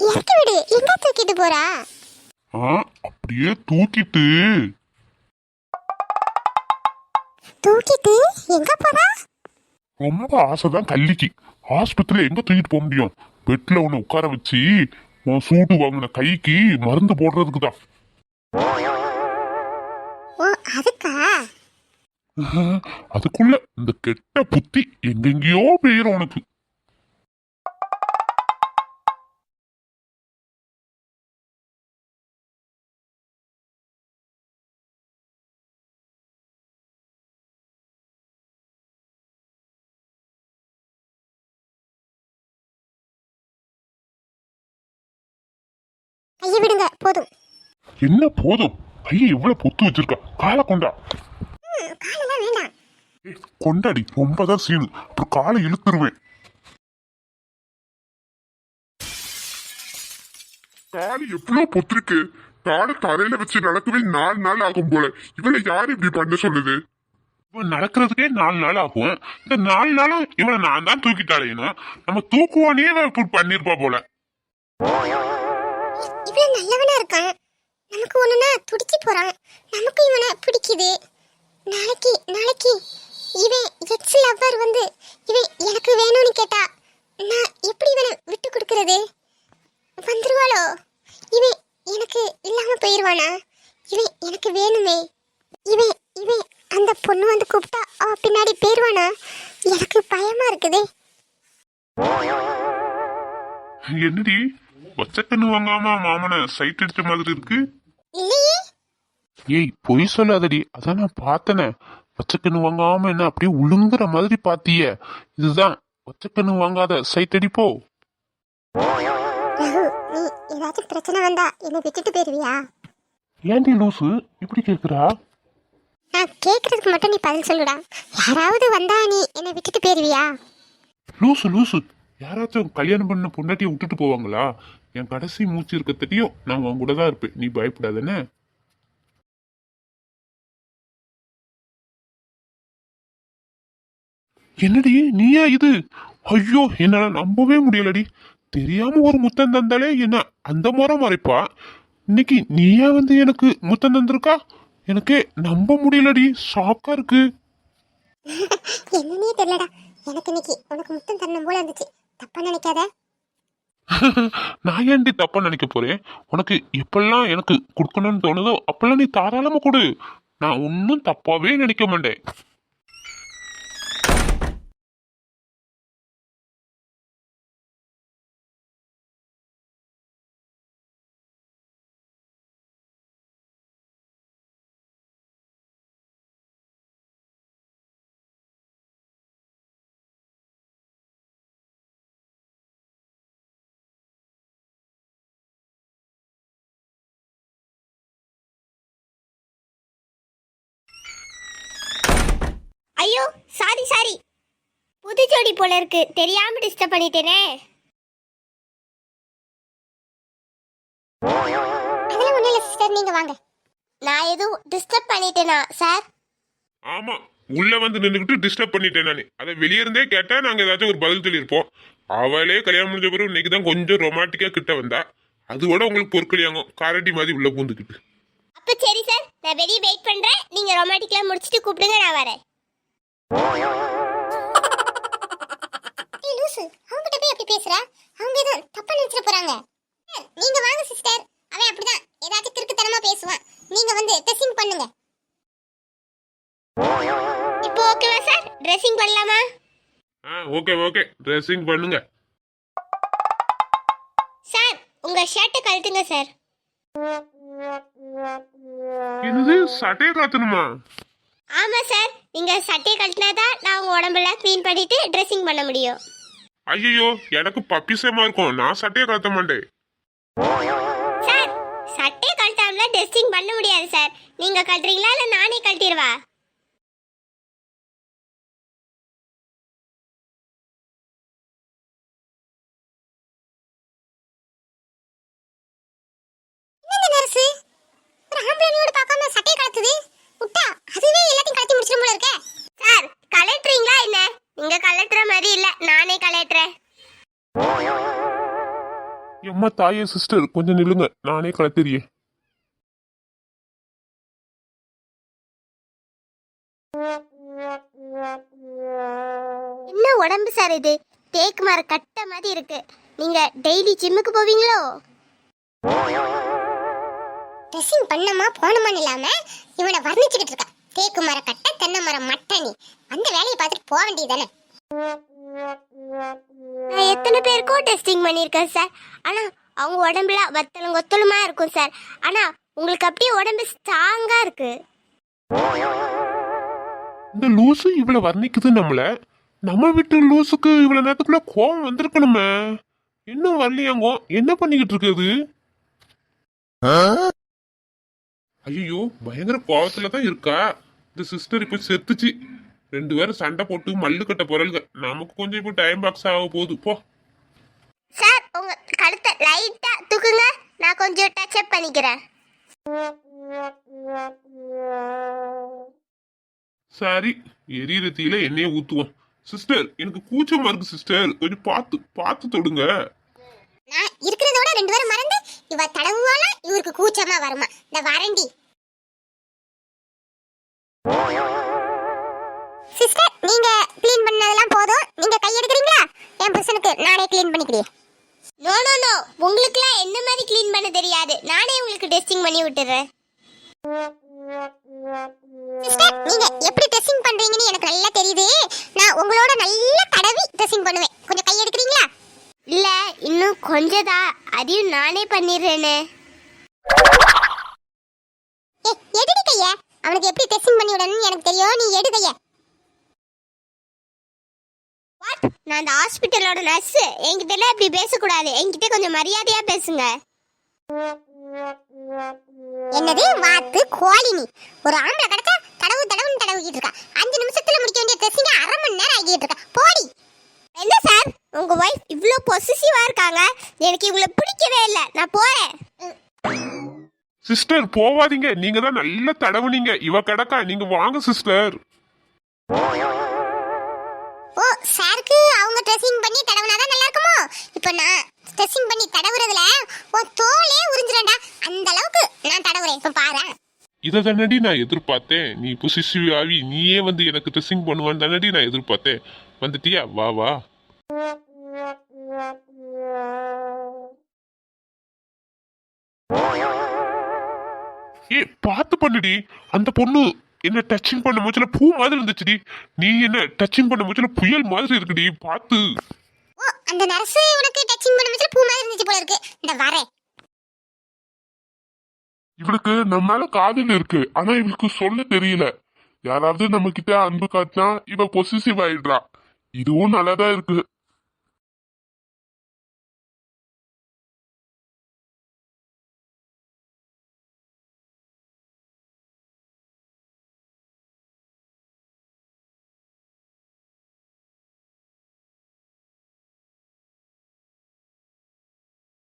இறக்கி விடு. எங்க தூக்கிட்டு போறா? அப்படியே தூக்கிட்டு தூக்கிட்டு எங்க போறா? ரொம்ப ஆசைதான் கல்லிக்கு. ஆஸ்பத்திரியில எங்க தூக்கிட்டு போக முடியும்? பெட்ல உன்னை உட்கார வச்சு உன் சூட்டு வாங்கின கைக்கு மருந்து போடுறதுக்கு தான். ஓ அதுக்கா? அதுக்குள்ள இந்த கெட்ட புத்தி எங்கெங்கயோ பெயரும் உனக்கு. கையை விடுங்க போதும். என்ன போதும்? கையை எவ்வளவு பொத்து வச்சிருக்கா? காலை கொண்டா. காலெல்லாம் வேண்டாம். கொண்டாடி ரொம்பதான் சீனு. அப்புறம் காலை இழுத்துருவேன். காலி எவ்வளவு பொத்திருக்கு. காலை தரையில வச்சு நடக்கவே 4 நாள் ஆகும் போல. இவளை யாரு இப்படி பண்ண சொல்லுது? இவன் நடக்கிறதுக்கே 4 நாள் ஆகும். இந்த 4 நாளும் இவனை நான் தான் தூக்கிட்டாலேனா நம்ம தூக்குவானே இப்படி பண்ணிருப்பா போல. இவன் நல்லவனா இருக்கான். நமக்கு ஒண்ணுனா துடிச்சு போறான். நமக்கு இவனை பிடிக்குது. நாளைக்கு நாளைக்கு இவன் எக்ஸ் லவ்வர் வந்து இவன் எனக்கு வேணும்னு கேட்டா நான் எப்படி இவனை விட்டு கொடுக்கறது? வந்துருவாளோ? இவன் எனக்கு இல்லாம போயிருவானா? இவன் எனக்கு வேணுமே. இவன் இவன் அந்த பொண்ணு வந்து கூப்பிட்டா அவ பின்னாடி போயிருவானா? எனக்கு பயமா இருக்குதே. என்னடி வச்சக்கண்ணு வாங்காம மாமனை சைட் அடிச்ச மாதிரி இருக்கு? இல்லையே. ஏய் பொய் சொல்லாதடி. அதான் நான் பார்த்தனே. வச்சக்கண்ணு வாங்காம என்ன அப்படியே உளுங்குற மாதிரி பாத்திய. இதுதான் வச்சக்கண்ணு வாங்காத சைட் அடிப்போ. ரகு, நீ ஏதாச்சும் பிரச்சனை வந்தா என்னை விட்டுட்டு போயிருவியா? ஏன்டி லூசு இப்படி கேக்குறா? நான் கேக்குறதுக்கு மட்டும் நீ பதில் சொல்லுடா. யாராவது வந்தா நீ என்னை விட்டுட்டு போயிருவியா? லூசு லூசு. யாராச்சும் கல்யாணம் பண்ண பொண்டாட்டியை விட்டுட்டு போவாங்களா? என் கடைசி மூச்சு இருக்கத்தையும் நான் உன் கூட தான் இருப்பேன். நீ பயப்படாதன்னு. என்னடி நீயா இது? ஐயோ என்னால நம்பவே முடியலடி. தெரியாம ஒரு முத்தம் தந்தாலே என்ன அந்த முறை மறைப்பா. இன்னைக்கு நீயா வந்து எனக்கு முத்தம் தந்திருக்கா? எனக்கு நம்ப முடியலடி. ஷாக்கா இருக்கு. என்னன்னே தெரியலடா. எனக்கு இன்னைக்கு உனக்கு முத்தம் தரணும் போல இருந்துச்சு. தப்பா நினைக்காத. நான் ஏன்டி தப்பா நினைக்க போறேன்? உனக்கு எப்பெல்லாம் எனக்கு கொடுக்கணும்னு தோணுதோ அப்பெல்லாம் நீ தாராளமா கொடு. நான் ஒன்னும் தப்பாவே நினைக்க மாட்டேன். ஐயோ சாரி சாரி. புது ஜோடி போல இருக்கு. தெரியாம டிஸ்டர்ப் பண்ணிட்டேனே. அதெல்லாம் ஒண்ணும் இல்ல சிஸ்டர், நீங்க வாங்க. நான் எதுவும் டிஸ்டர்ப் பண்ணிட்டேனா சார்? ஆமா, உள்ள வந்து நின்றுக்கிட்டு டிஸ்டர்ப் பண்ணிட்டேன் நானு. அதை வெளியே இருந்தே கேட்டா நாங்க ஏதாச்சும் ஒரு பதில் சொல்லியிருப்போம். அவளே கல்யாணம் முடிஞ்ச பிறகு இன்னைக்கு தான் கொஞ்சம் ரொமான்டிக்கா கிட்ட வந்தா. அதோட உங்களுக்கு பொற்கொலியாங்கும் காரட்டி மாதிரி உள்ள பூந்துக்கிட்டு. அப்ப சரி சார், நான் வெளியே வெயிட் பண்றேன். நீங்க ரொமான்டிக்கலா முடிச்சிட்டு கூப்பிடுங்க, நான் வரேன். ஏய் லூசு, அவங்க கிட்ட போய் அப்படி பேசுற? அவங்க ஏதோ தப்பா நினைச்சிட போறாங்க. நீங்க வாங்க சிஸ்டர். அவன் அப்படிதான் ஏதாச்சும் கிறுக்குத்தனமா பேசுவான். நீங்க வந்து ட்ரெஸ்ஸிங் பண்ணுங்க. இப்போ ஓகேவா சார்? ட்ரெஸ்ஸிங் பண்ணலாமா? ஓகே ஓகே, ட்ரெஸ்ஸிங் பண்ணுங்க. சார் உங்க ஷர்ட்டை கழட்டுங்க சார். என்னது சட்டையை காத்தணுமா? ஆமா சார், நீங்க சட்டையை கழட்டினாதான் நான் உங்க உடம்புல க்ளீன் பண்ணிட்டு ட்ரெஸ்ஸிங் பண்ண முடியும். ஐயோ எனக்கு பப்பிசமா இருக்கும். நான் சட்டையை காத்த மாட்டேன். சார் சட்டையை கழட்டாமல ட்ரெஸ்ஸிங் பண்ண முடியாது சார். நீங்க கழட்டுறீங்களா இல்ல நானே கழட்டிடுவா? என்ன நர்ஸ், ஒரு ஆம்பளையோட பார்க்காம சட்டையை கழட்டுது. விட்டா அதுவே எல்லாத்தையும் கழட்டி முடிச்சிரும் போல இருக்கே. சார் கழட்டுறீங்களா என்ன? நீங்க கழட்டுற மாதிரி இல்ல, நானே கழட்டுறேன். எம்மா தாயே சிஸ்டர் கொஞ்சம் நில்லுங்க, நானே கலத்தெறியேன். என்ன உடம்பு சார் இது? தேக்கு மர கட்ட மாதிரி இருக்கு. நீங்க டெய்லி ஜிம்முக்கு போவீங்களோ? ட்ரெஸ்ஸிங் பண்ணமா போனமான்னு இல்லாம இவனை வர்ணிச்சுக்கிட்டு இருக்கா. தேக்கு மர கட்ட, தென்னை மரம் மட்டனி. அந்த வேலையை பார்த்துட்டு போக வேண்டியதானே. நான் எத்தனை பேருக்கும் டெஸ்டிங் பண்ணியிருக்கேன் சார். ஆனா அவங்க உடம்புல வத்தலும் கொத்தலுமா இருக்கும் சார். ஆனா உங்களுக்கு அப்படியே உடம்பு ஸ்ட்ராங்கா இருக்கு. இந்த லூசு இவ்வளவு வர்ணிக்குது நம்மள. நம்ம வீட்டு லூசுக்கு இவ்வளவு நேரத்துக்குள்ள கோவம் வந்திருக்கணுமே. இன்னும் வரலையாங்கோ, என்ன பண்ணிக்கிட்டு இருக்குது? ஐயோ, பயங்கர கோவத்துல தான் இருக்கா. இந்த சிஸ்டர் இப்ப செத்துச்சு. 2 பேரும் சண்டை போட்டு மல்லு கட்ட போறல்க. நமக்கு கொஞ்சம் இப்போ டைம் பாக்ஸ் ஆக போகுது. போ சார், உங்க கழுத்தை லைட்டா தூக்குங்க, நான் கொஞ்சம் டச் அப் பண்ணிக்கிறேன். சரி, எரியற தீயில எண்ணெயை ஊத்துவோம். சிஸ்டர், எனக்கு கூச்சமா இருக்கு சிஸ்டர், கொஞ்சம் பார்த்து பார்த்து தொடுங்க. நான் இருக்கிறதோட 2 பேரும் மறந்து இவ தடவுவால இவருக்கு கூச்சமா வருமா? இந்த வாரண்டி. சிஸ்டர், நீங்க க்ளீன் பண்ணதெல்லாம் போதும். நீங்க கை எடுக்கறீங்களா? என் புருஷனுக்கு நானே க்ளீன் பண்ணிக்கிறேன். நோ நோ நோ, உங்களுக்குலாம் என்ன மாதிரி க்ளீன் பண்ண தெரியாது. நானே உங்களுக்கு டெஸ்டிங் பண்ணி விட்டுறேன். சிஸ்டர், நீங்க எப்படி டெஸ்டிங் பண்றீங்கன்னு எனக்கு நல்லா தெரியுது. நான் உங்களோட நல்லா தடவி டெஸ்டிங் பண்ணுவேன். கொஞ்சம் கை எடுக்கறீங்களா? இல்ல, இன்னும் கொஞ்சதா, அதையும் நானே பண்ணிடுறேனே. எடுடி கைய. அவனுக்கு எப்படி டெஸ்டிங் பண்ணி விடணும்னு எனக்கு தெரியும். நீ எடு கைய. வாட்? நான் அந்த ஹாஸ்பிட்டலோட நர்ஸ். என்கிட்ட எல்லாம் இப்படி பேசக்கூடாது. என்கிட்ட கொஞ்சம் மரியாதையா பேசுங்க. என்னது வாத்து கோழி? நீ ஒரு ஆம்பளை கடக்க தடவு தடவுன்னு தடவிக்கிட்டு இருக்கா. 5 நிமிஷத்துல முடிக்க வேண்டிய டெஸ்டிங் 1/2 மணி நேரம் ஆகிட்டு இருக்கா. போடி. என்ன சார், உங்க வைஃப் இவ்ளோ பொசிசிவா இருக்காங்க. எனக்கு இவங்கள பிடிக்கவே இல்ல. நான் போறேன். சிஸ்டர் போவாதீங்க, நீங்க தான் நல்லா தடவுனீங்க. இவ கிடக்கா, நீங்க வாங்க சிஸ்டர். ஓ, சாருக்கு அவங்க ட்ரெஸ்ஸிங் பண்ணி தடவுனாதான் நல்லா இருக்குமோ? இப்போ நான் ட்ரெஸ்ஸிங் பண்ணி தடவுறதுல உன் தோலே உறிஞ்சிரண்டா. அந்த அளவுக்கு நான் தடவுறேன். இப்போ பாரு. இதை தானடி நான் எதிர்பார்த்தேன். நீ பொசிசிவ் ஆகி நீயே வந்து எனக்கு ட்ரெஸ்ஸிங் பண்ணுவான்னு தானடி நான் எதிர்பார்த்தேன். வந்துட்டியா? வா வா. ஏ, பார்த்து பண்ணுடி. அந்த பொண்ணு என்ன டச்சிங் பண்ண மூச்சுல பூ மாதிரி இருந்துச்சுடி. நீ என்ன டச்சிங் பண்ண மூச்சுல புயல் மாதிரி இருக்குடி. பார்த்து. ஓ, அந்த நர்ஸ் உனக்கு டச்சிங் பண்ண மாதிரி பூ மாதிரி இருந்துச்சு போல இருக்கு. இந்த வரேன். இவளுக்கு நம்ம மேல காதல் இருக்கு, ஆனா இவளுக்கு சொல்ல தெரியல. யாராவது நம்ம கிட்ட அன்பு காட்டினா இவ பொசிசிவ் ஆயிடுறா. இதுவும் நல்லாதான் இருக்கு.